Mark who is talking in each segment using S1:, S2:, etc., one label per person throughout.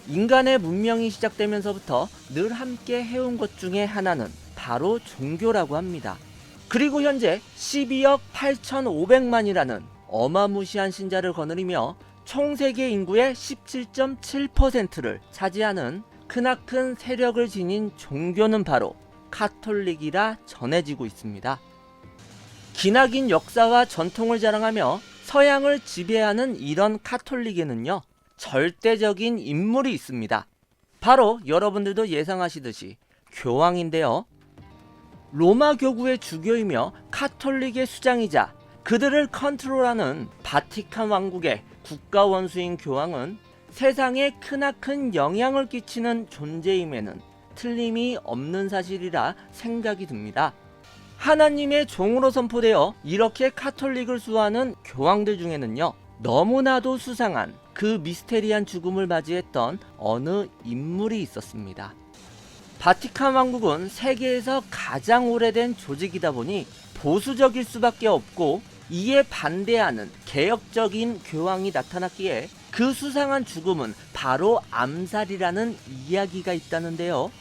S1: 인간의 문명이 시작되면서부터 늘 함께 해온 것 중에 하나는 바로 종교라고 합니다. 그리고 현재 12억 8,500만이라는 어마무시한 신자를 거느리며 총 세계 인구의 17.7%를 차지하는 크나큰 세력을 지닌 종교는 바로 카톨릭이라 전해지고 있습니다. 기나긴 역사와 전통을 자랑하며 서양을 지배하는 이런 카톨릭에는요, 절대적인 인물이 있습니다. 바로 여러분들도 예상하시듯이 교황인데요. 로마 교구의 주교이며 카톨릭의 수장이자 그들을 컨트롤하는 바티칸 왕국의 국가 원수인 교황은 세상에 크나큰 영향을 끼치는 존재임에는 틀림이 없는 사실이라 생각이 듭니다. 하나님의 종으로 선포되어 이렇게 카톨릭을 수호하는 교황들 중에는요, 너무나도 수상한 그 미스테리한 죽음을 맞이했던 어느 인물이 있었습니다. 바티칸 왕국은 세계에서 가장 오래된 조직이다 보니 보수적일 수밖에 없고, 이에 반대하는 개혁적인 교황이 나타났기에 그 수상한 죽음은 바로 암살이라는 이야기가 있다는데요.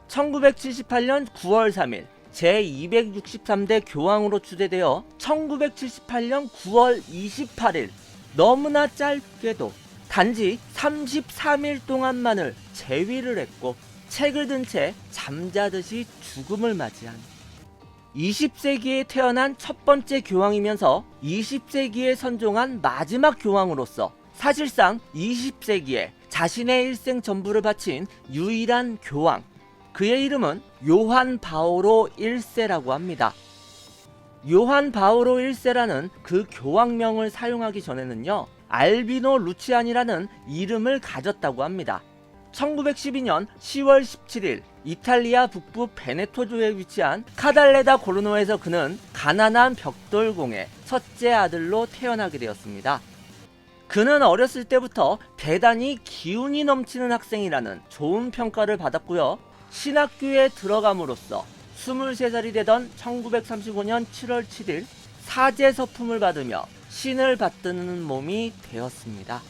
S1: 1978년 9월 3일 제263대 교황으로 추대되어 1978년 9월 28일 너무나 짧게도 단지 33일 동안만을 재위를 했고 책을 든 채 잠자듯이 죽음을 맞이한 20세기에 태어난 첫 번째 교황이면서 20세기에 선종한 마지막 교황으로서 사실상 20세기에 자신의 일생 전부를 바친 유일한 교황, 그의 이름은 요한 바오로 1세라고 합니다. 요한 바오로 1세라는 그 교황명을 사용하기 전에는요, 알비노 루치안이라는 이름을 가졌다고 합니다. 1912년 10월 17일 이탈리아 북부 베네토주에 위치한 카달레다 고르노에서 그는 가난한 벽돌공의 첫째 아들로 태어나게 되었습니다. 그는 어렸을 때부터 대단히 기운이 넘치는 학생이라는 좋은 평가를 받았고요. 신학교에 들어감으로써 23살이 되던 1935년 7월 7일 사제서품을 받으며 신을 받드는 몸이 되었습니다.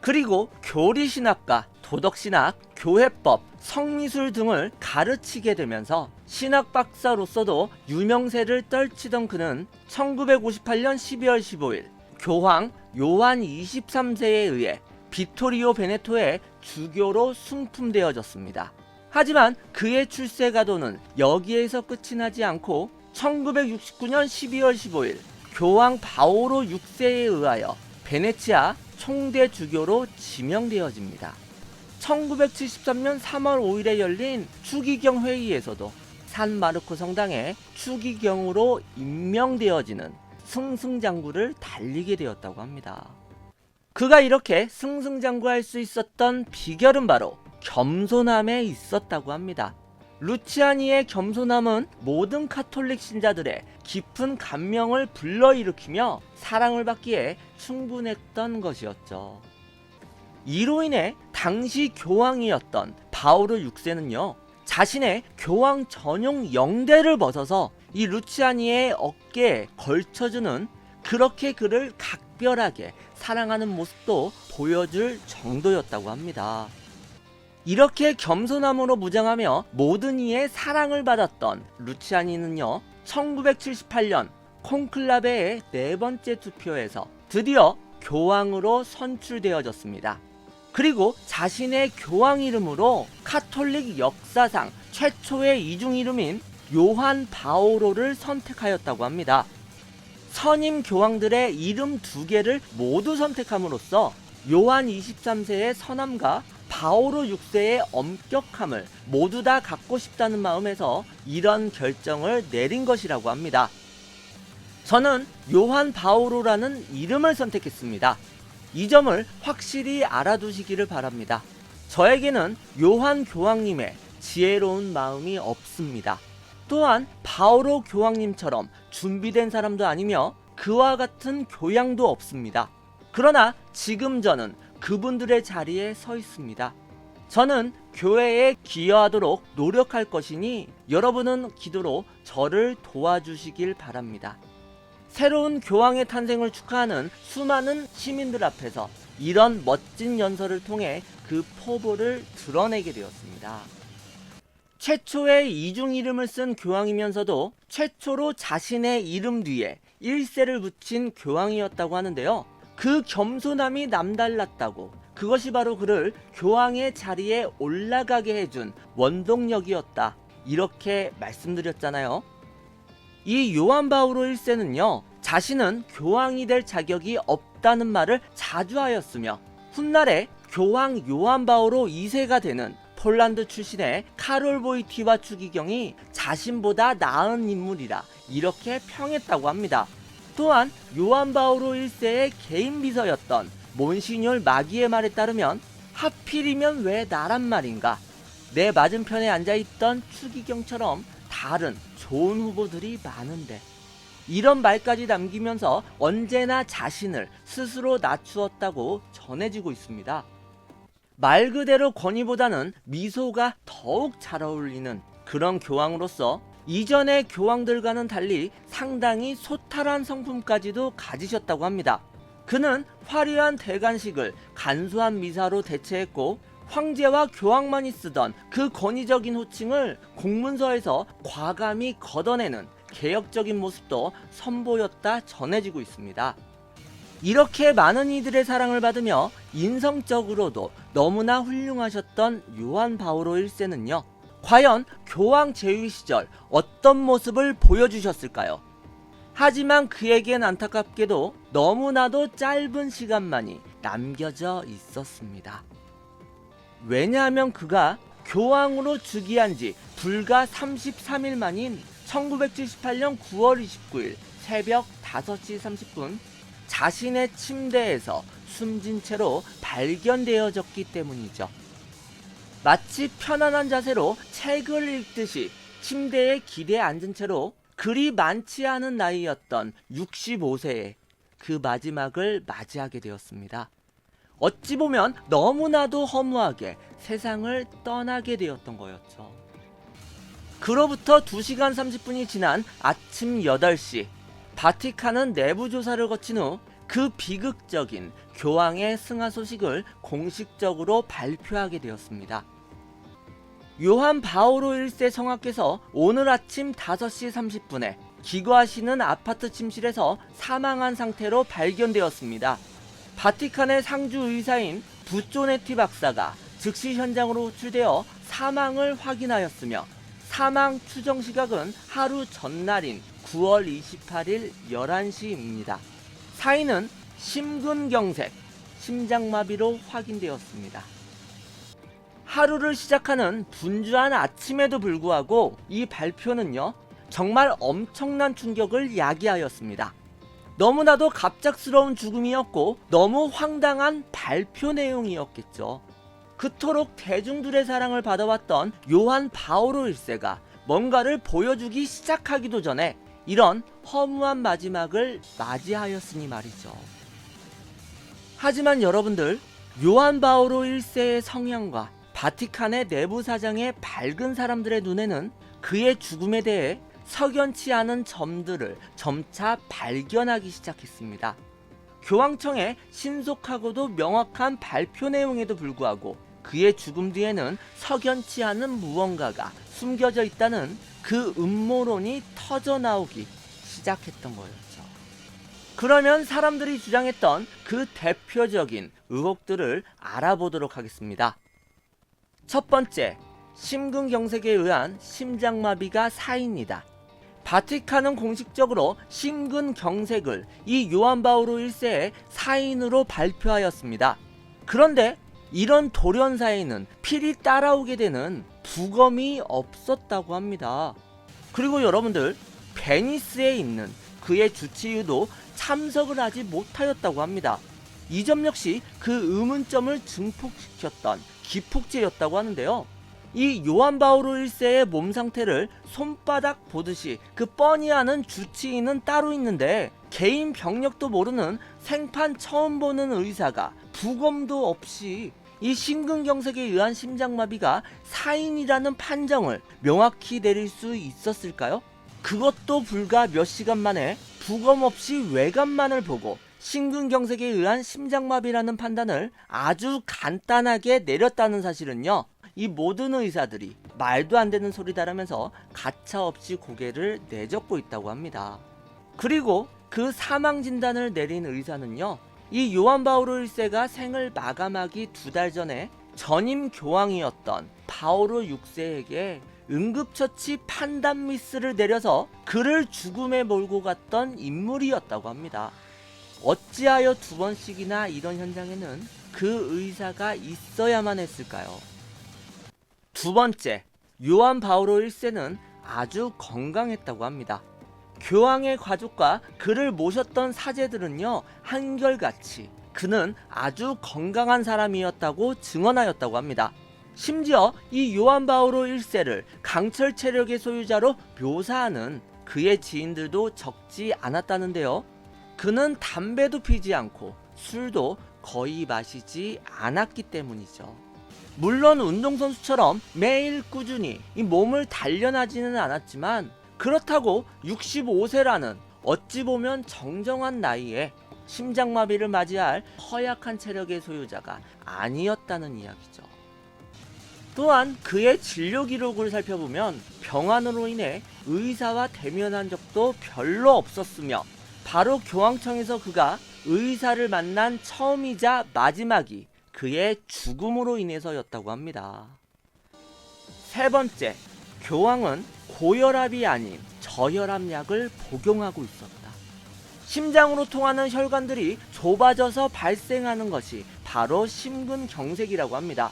S1: 그리고 교리신학과, 도덕신학, 교회법, 성미술 등을 가르치게 되면서 신학 박사로서도 유명세를 떨치던 그는 1958년 12월 15일 교황 요한 23세에 의해 비토리오 베네토의 주교로 승품되어졌습니다. 하지만 그의 출세가도는 여기에서 끝이 나지 않고 1969년 12월 15일 교황 바오로 6세에 의하여 베네치아 총대 주교로 지명되어집니다. 1973년 3월 5일에 열린 추기경 회의에서도 산마르코 성당의 추기경으로 임명되어지는 승승장구를 달리게 되었다고 합니다. 그가 이렇게 승승장구할 수 있었던 비결은 바로 겸손함에 있었다고 합니다. 루치아니의 겸손함은 모든 카톨릭 신자들의 깊은 감명을 불러일으키며 사랑을 받기에 충분했던 것이었죠. 이로 인해 당시 교황이었던 바오로 6세는요, 자신의 교황 전용 영대를 벗어서 이 루치아니의 어깨에 걸쳐주는, 그렇게 그를 각별하게 사랑하는 모습도 보여줄 정도였다고 합니다. 이렇게 겸손함으로 무장하며 모든 이의 사랑을 받았던 루치아니는요, 1978년 콘클라베의 네 번째 투표에서 드디어 교황으로 선출되어졌습니다. 그리고 자신의 교황 이름으로 카톨릭 역사상 최초의 이중 이름인 요한 바오로를 선택하였다고 합니다. 선임 교황들의 이름 두 개를 모두 선택함으로써 요한 23세의 선함과 바오로 6세의 엄격함을 모두 다 갖고 싶다는 마음에서 이런 결정을 내린 것이라고 합니다. 저는 요한 바오로라는 이름을 선택했습니다. 이 점을 확실히 알아두시기를 바랍니다. 저에게는 요한 교황님의 지혜로운 마음이 없습니다. 또한 바오로 교황님처럼 준비된 사람도 아니며 그와 같은 교양도 없습니다. 그러나 지금 저는 그분들의 자리에 서 있습니다. 저는 교회에 기여하도록 노력할 것이니 여러분은 기도로 저를 도와주시길 바랍니다. 새로운 교황의 탄생을 축하하는 수많은 시민들 앞에서 이런 멋진 연설을 통해 그 포부를 드러내게 되었습니다. 최초의 이중 이름을 쓴 교황이면서도 최초로 자신의 이름 뒤에 1세를 붙인 교황이었다고 하는데요. 그 겸손함이 남달랐다고, 그것이 바로 그를 교황의 자리에 올라가게 해준 원동력이었다, 이렇게 말씀드렸잖아요. 이 요한 바오로 1세는요, 자신은 교황이 될 자격이 없다는 말을 자주 하였으며 훗날에 교황 요한 바오로 2세가 되는 폴란드 출신의 카롤 보이티와 추기경이 자신보다 나은 인물이라 이렇게 평했다고 합니다. 또한 요한 바오로 1세의 개인 비서였던 몬시뇰 마기의 말에 따르면 하필이면 왜 나란 말인가, 내 맞은편에 앉아있던 추기경처럼 다른 좋은 후보들이 많은데, 이런 말까지 남기면서 언제나 자신을 스스로 낮추었다고 전해지고 있습니다. 말 그대로 권위보다는 미소가 더욱 잘 어울리는 그런 교황으로서 이전의 교황들과는 달리 상당히 소탈한 성품까지도 가지셨다고 합니다. 그는 화려한 대관식을 간소한 미사로 대체했고 황제와 교황만이 쓰던 그 권위적인 호칭을 공문서에서 과감히 걷어내는 개혁적인 모습도 선보였다 전해지고 있습니다. 이렇게 많은 이들의 사랑을 받으며 인성적으로도 너무나 훌륭하셨던 요한 바오로 1세는요, 과연 교황 재위 시절 어떤 모습을 보여주셨을까요? 하지만 그에겐 안타깝게도 너무나도 짧은 시간만이 남겨져 있었습니다. 왜냐하면 그가 교황으로 즉위한 지 불과 33일 만인 1978년 9월 29일 새벽 5시 30분 자신의 침대에서 숨진 채로 발견되어졌기 때문이죠. 마치 편안한 자세로 책을 읽듯이 침대에 기대에 앉은 채로 그리 많지 않은 나이였던 65세에 그 마지막을 맞이하게 되었습니다. 어찌 보면 너무나도 허무하게 세상을 떠나게 되었던 거였죠. 그로부터 2시간 30분이 지난 아침 8시, 바티칸은 내부 조사를 거친 후 그 비극적인 교황의 승하 소식을 공식적으로 발표하게 되었습니다. 요한 바오로 1세 성하께서 오늘 아침 5시 30분에 기거하시는 아파트 침실에서 사망한 상태로 발견되었습니다. 바티칸의 상주 의사인 부쪼네티 박사가 즉시 현장으로 호출되어 사망을 확인하였으며 사망 추정 시각은 하루 전날인 9월 28일 11시입니다. 사인은 심근경색, 심장마비로 확인되었습니다. 하루를 시작하는 분주한 아침에도 불구하고 이 발표는요, 정말 엄청난 충격을 야기하였습니다. 너무나도 갑작스러운 죽음이었고 너무 황당한 발표 내용이었겠죠. 그토록 대중들의 사랑을 받아왔던 요한 바오로 1세가 뭔가를 보여주기 시작하기도 전에 이런 허무한 마지막을 맞이하였으니 말이죠. 하지만 여러분들, 요한 바오로 1세의 성향과 바티칸의 내부 사정에 밝은 사람들의 눈에는 그의 죽음에 대해 석연치 않은 점들을 점차 발견하기 시작했습니다. 교황청의 신속하고도 명확한 발표 내용에도 불구하고 그의 죽음 뒤에는 석연치 않은 무언가가 숨겨져 있다는 그 음모론이 터져나오기 시작했던 거였죠. 그러면 사람들이 주장했던 그 대표적인 의혹들을 알아보도록 하겠습니다. 첫 번째, 심근경색에 의한 심장마비가 사인이다. 바티칸은 공식적으로 심근경색을 이 요한 바오로 1세의 사인으로 발표하였습니다. 그런데 이런 돌연사에는 필히 따라오게 되는 부검이 없었다고 합니다. 그리고 여러분들, 베니스에 있는 그의 주치의도 참석을 하지 못하였다고 합니다. 이 점 역시 그 의문점을 증폭시켰던 기폭제였다고 하는데요. 이 요한 바오로 1세의 몸 상태를 손바닥 보듯이 그 뻔히 아는 주치의는 따로 있는데 개인 병력도 모르는 생판 처음 보는 의사가 부검도 없이 이 심근경색에 의한 심장마비가 사인이라는 판정을 명확히 내릴 수 있었을까요? 그것도 불과 몇 시간 만에 부검 없이 외관만을 보고 심근경색에 의한 심장마비라는 판단을 아주 간단하게 내렸다는 사실은요, 이 모든 의사들이 말도 안 되는 소리다라면서 가차없이 고개를 내젓고 있다고 합니다. 그리고 그 사망 진단을 내린 의사는요, 이 요한 바오로 1세가 생을 마감하기 2달 전에 전임 교황이었던 바오로 6세에게 응급처치 판단 미스를 내려서 그를 죽음에 몰고 갔던 인물이었다고 합니다. 어찌하여 2번씩이나 이런 현장에는 그 의사가 있어야만 했을까요? 두 번째, 요한 바오로 1세는 아주 건강했다고 합니다. 교황의 가족과 그를 모셨던 사제들은요, 한결같이 그는 아주 건강한 사람이었다고 증언하였다고 합니다. 심지어 이 요한 바오로 1세를 강철 체력의 소유자로 묘사하는 그의 지인들도 적지 않았다는데요. 그는 담배도 피지 않고 술도 거의 마시지 않았기 때문이죠. 물론 운동선수처럼 매일 꾸준히 이 몸을 단련하지는 않았지만, 그렇다고 65세라는 어찌 보면 정정한 나이에 심장마비를 맞이할 허약한 체력의 소유자가 아니었다는 이야기죠. 또한 그의 진료 기록을 살펴보면 병환으로 인해 의사와 대면한 적도 별로 없었으며, 바로 교황청에서 그가 의사를 만난 처음이자 마지막이 그의 죽음으로 인해서였다고 합니다. 세 번째, 교황은 고혈압이 아닌 저혈압약을 복용하고 있었다. 심장으로 통하는 혈관들이 좁아져서 발생하는 것이 바로 심근경색이라고 합니다.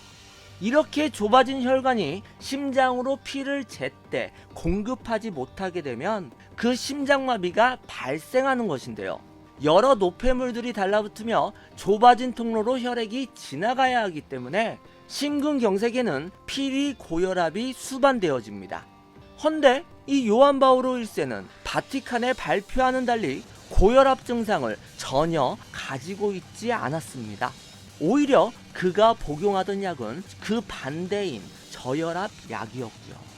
S1: 이렇게 좁아진 혈관이 심장으로 피를 제때 공급하지 못하게 되면 그 심장마비가 발생하는 것인데요. 여러 노폐물들이 달라붙으며 좁아진 통로로 혈액이 지나가야 하기 때문에 심근경색에는 필히 고혈압이 수반되어집니다. 헌데 이 요한 바오로 1세는 바티칸의 발표와는 달리 고혈압 증상을 전혀 가지고 있지 않았습니다. 오히려 그가 복용하던 약은 그 반대인 저혈압 약이었고요.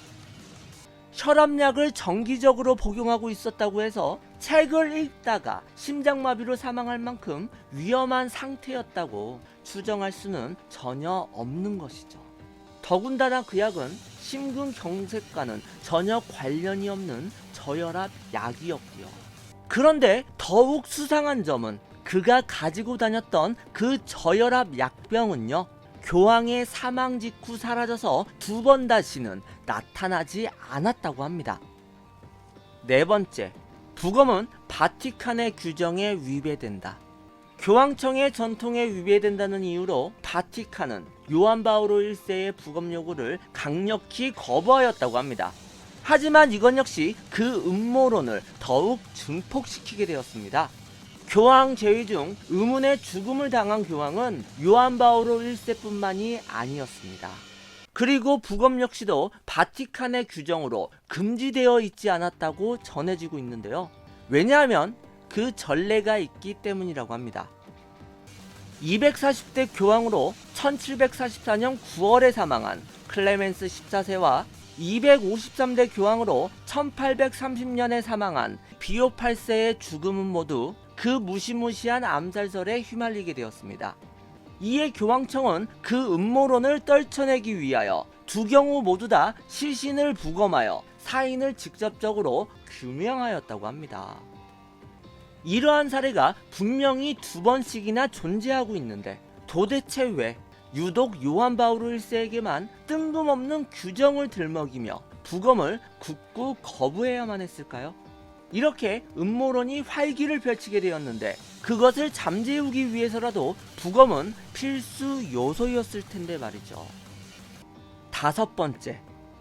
S1: 혈압약을 정기적으로 복용하고 있었다고 해서 책을 읽다가 심장마비로 사망할 만큼 위험한 상태였다고 추정할 수는 전혀 없는 것이죠. 더군다나 그 약은 심근경색과는 전혀 관련이 없는 저혈압 약이었고요. 그런데 더욱 수상한 점은 그가 가지고 다녔던 그 저혈압 약병은요, 교황의 사망 직후 사라져서 2번 다시는 나타나지 않았다고 합니다. 네 번째, 부검은 바티칸의 규정에 위배된다. 교황청의 전통에 위배된다는 이유로 바티칸은 요한 바오로 1세의 부검 요구를 강력히 거부하였다고 합니다. 하지만 이건 역시 그 음모론을 더욱 증폭시키게 되었습니다. 교황 제위 중 의문의 죽음을 당한 교황은 요한 바오로 1세뿐만이 아니었습니다. 그리고 부검 역시도 바티칸의 규정으로 금지되어 있지 않았다고 전해지고 있는데요. 왜냐하면 그 전례가 있기 때문이라고 합니다. 240대 교황으로 1744년 9월에 사망한 클레멘스 14세와 253대 교황으로 1830년에 사망한 비오 8세의 죽음은 모두 그 무시무시한 암살설에 휘말리게 되었습니다. 이에 교황청은 그 음모론을 떨쳐내기 위하여 두 경우 모두 다 시신을 부검하여 사인을 직접적으로 규명하였다고 합니다. 이러한 사례가 분명히 2번씩이나 존재하고 있는데 도대체 왜 유독 요한 바오로 1세에게만 뜬금없는 규정을 들먹이며 부검을 굳고 거부해야만 했을까요? 이렇게 음모론이 활기를 펼치게 되었는데 그것을 잠재우기 위해서라도 부검은 필수 요소였을 텐데 말이죠. 다섯 번째,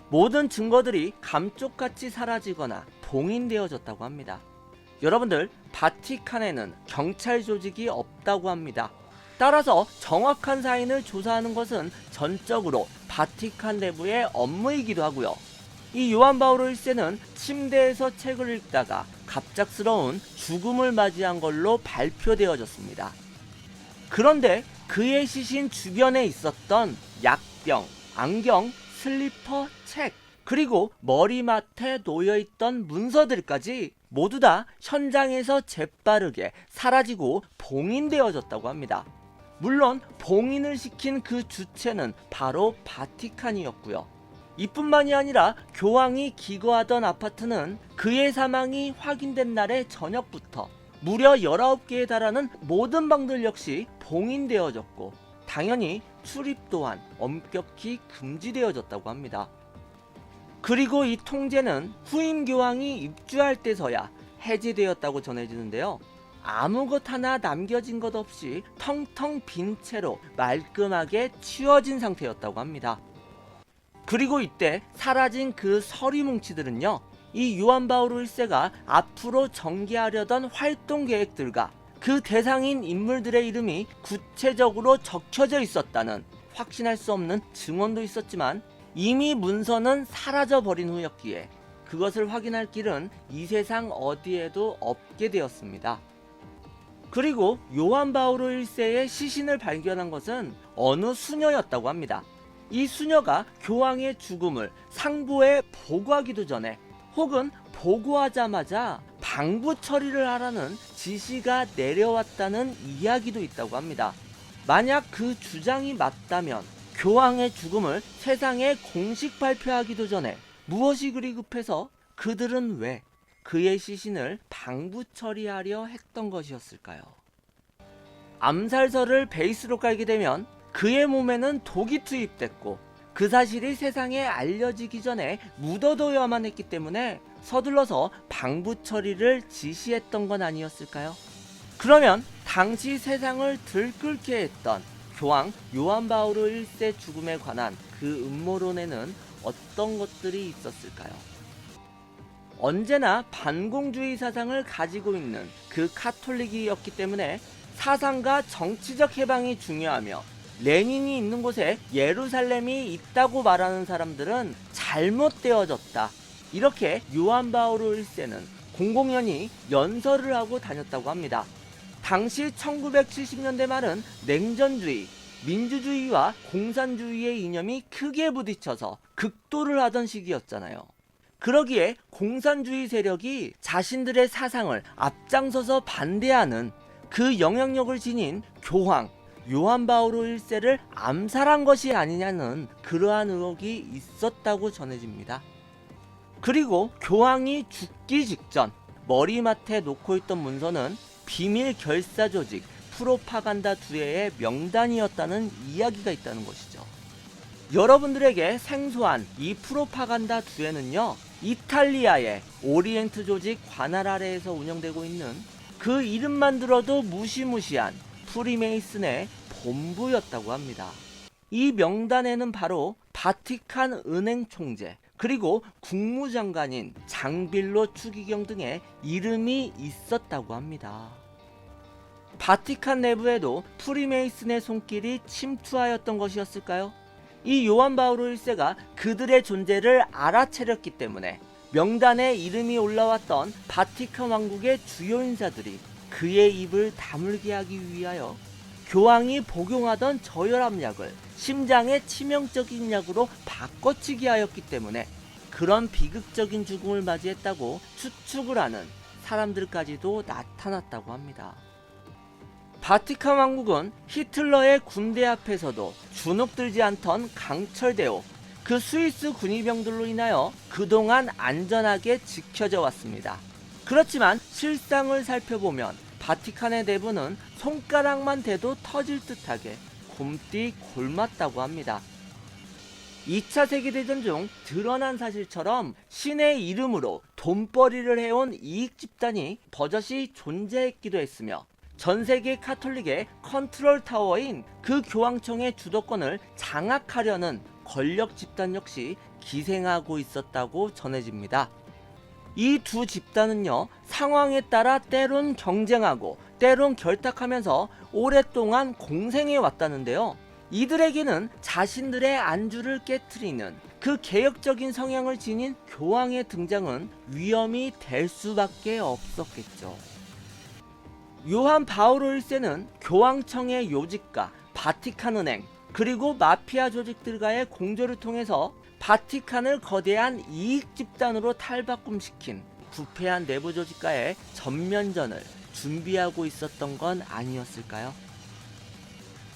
S1: 모든 증거들이 감쪽같이 사라지거나 봉인되어졌다고 합니다. 여러분들, 바티칸에는 경찰 조직이 없다고 합니다. 따라서 정확한 사인을 조사하는 것은 전적으로 바티칸 내부의 업무이기도 하고요. 이 요한 바오로 1세는 침대에서 책을 읽다가 갑작스러운 죽음을 맞이한 걸로 발표되어졌습니다. 그런데 그의 시신 주변에 있었던 약병, 안경, 슬리퍼, 책, 그리고 머리맡에 놓여있던 문서들까지 모두 다 현장에서 재빠르게 사라지고 봉인되어졌다고 합니다. 물론 봉인을 시킨 그 주체는 바로 바티칸이었고요. 이뿐만이 아니라 교황이 기거하던 아파트는 그의 사망이 확인된 날의 저녁부터 무려 19개에 달하는 모든 방들 역시 봉인되어졌고, 당연히 출입 또한 엄격히 금지되어졌다고 합니다. 그리고 이 통제는 후임 교황이 입주할 때서야 해제되었다고 전해지는데요. 아무것 하나 남겨진 것 없이 텅텅 빈 채로 말끔하게 치워진 상태였다고 합니다. 그리고 이때 사라진 그 서리 뭉치들은요, 이 요한 바오로 1세가 앞으로 전개하려던 활동 계획들과 그 대상인 인물들의 이름이 구체적으로 적혀져 있었다는 확신할 수 없는 증언도 있었지만, 이미 문서는 사라져 버린 후였기에 그것을 확인할 길은 이 세상 어디에도 없게 되었습니다. 그리고 요한 바오로 1세의 시신을 발견한 것은 어느 수녀였다고 합니다. 이 수녀가 교황의 죽음을 상부에 보고하기도 전에, 혹은 보고하자마자 방부 처리를 하라는 지시가 내려왔다는 이야기도 있다고 합니다. 만약 그 주장이 맞다면 교황의 죽음을 세상에 공식 발표하기도 전에 무엇이 그리 급해서 그들은 왜 그의 시신을 방부 처리하려 했던 것이었을까요? 암살설을 베이스로 깔게 되면 그의 몸에는 독이 투입됐고, 그 사실이 세상에 알려지기 전에 묻어둬야만 했기 때문에 서둘러서 방부 처리를 지시했던 건 아니었을까요? 그러면 당시 세상을 들끓게 했던 교황 요한 바오로 1세 죽음에 관한 그 음모론에는 어떤 것들이 있었을까요? 언제나 반공주의 사상을 가지고 있는 그 카톨릭이었기 때문에 사상과 정치적 해방이 중요하며, 레닌이 있는 곳에 예루살렘이 있다고 말하는 사람들은 잘못되어졌다, 이렇게 요한 바오로 1세는 공공연히 연설을 하고 다녔다고 합니다. 당시 1970년대 말은 냉전주의, 민주주의와 공산주의의 이념이 크게 부딪혀서 극도를 하던 시기였잖아요. 그러기에 공산주의 세력이 자신들의 사상을 앞장서서 반대하는 그 영향력을 지닌 교황 요한 바오로 1세를 암살한 것이 아니냐는 그러한 의혹이 있었다고 전해집니다. 그리고 교황이 죽기 직전 머리맡에 놓고 있던 문서는 비밀 결사 조직 프로파간다 두에의 명단이었다는 이야기가 있다는 것이죠. 여러분들에게 생소한 이 프로파간다 두에는요, 이탈리아의 오리엔트 조직 관할 아래에서 운영되고 있는 그 이름만 들어도 무시무시한 프리메이슨의 본부였다고 합니다. 이 명단에는 바로 바티칸 은행 총재, 그리고 국무장관인 장빌로 추기경 등의 이름이 있었다고 합니다. 바티칸 내부에도 프리메이슨의 손길이 침투하였던 것이었을까요? 이 요한 바오로 1세가 그들의 존재를 알아차렸기 때문에 명단에 이름이 올라왔던 바티칸 왕국의 주요 인사들이 그의 입을 다물게 하기 위하여 교황이 복용하던 저혈압약을 심장에 치명적인 약으로 바꿔치기 하였기 때문에 그런 비극적인 죽음을 맞이했다고 추측을 하는 사람들까지도 나타났다고 합니다. 바티칸 왕국은 히틀러의 군대 앞에서도 주눅들지 않던 강철대오, 그 스위스 군의병들로 인하여 그동안 안전하게 지켜져 왔습니다. 그렇지만 실상을 살펴보면 바티칸의 내부는 손가락만 대도 터질 듯하게 곰띠 골맞다고 합니다. 2차 세계대전 중 드러난 사실처럼 신의 이름으로 돈벌이를 해온 이익 집단이 버젓이 존재했기도 했으며, 전세계 카톨릭의 컨트롤 타워인 그 교황청의 주도권을 장악하려는 권력 집단 역시 기생하고 있었다고 전해집니다. 이 두 집단은요, 상황에 따라 때론 경쟁하고 때론 결탁하면서 오랫동안 공생해 왔다는데요. 이들에게는 자신들의 안주를 깨트리는 그 개혁적인 성향을 지닌 교황의 등장은 위험이 될 수밖에 없었겠죠. 요한 바오로 1세는 교황청의 요직과 바티칸 은행, 그리고 마피아 조직들과의 공조를 통해서 바티칸을 거대한 이익 집단으로 탈바꿈시킨 부패한 내부 조직과의 전면전을 준비하고 있었던 건 아니었을까요?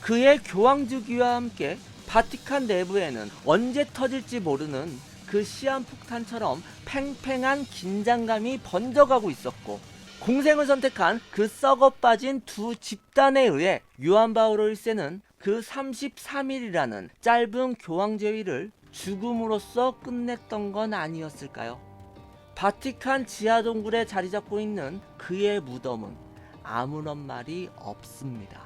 S1: 그의 교황주기와 함께 바티칸 내부에는 언제 터질지 모르는 그 시한폭탄처럼 팽팽한 긴장감이 번져가고 있었고, 공생을 선택한 그 썩어 빠진 두 집단에 의해 요한 바오로 1세는 그 33일이라는 짧은 교황제위를 죽음으로써 끝냈던 건 아니었을까요? 바티칸 지하동굴에 자리 잡고 있는 그의 무덤은 아무런 말이 없습니다.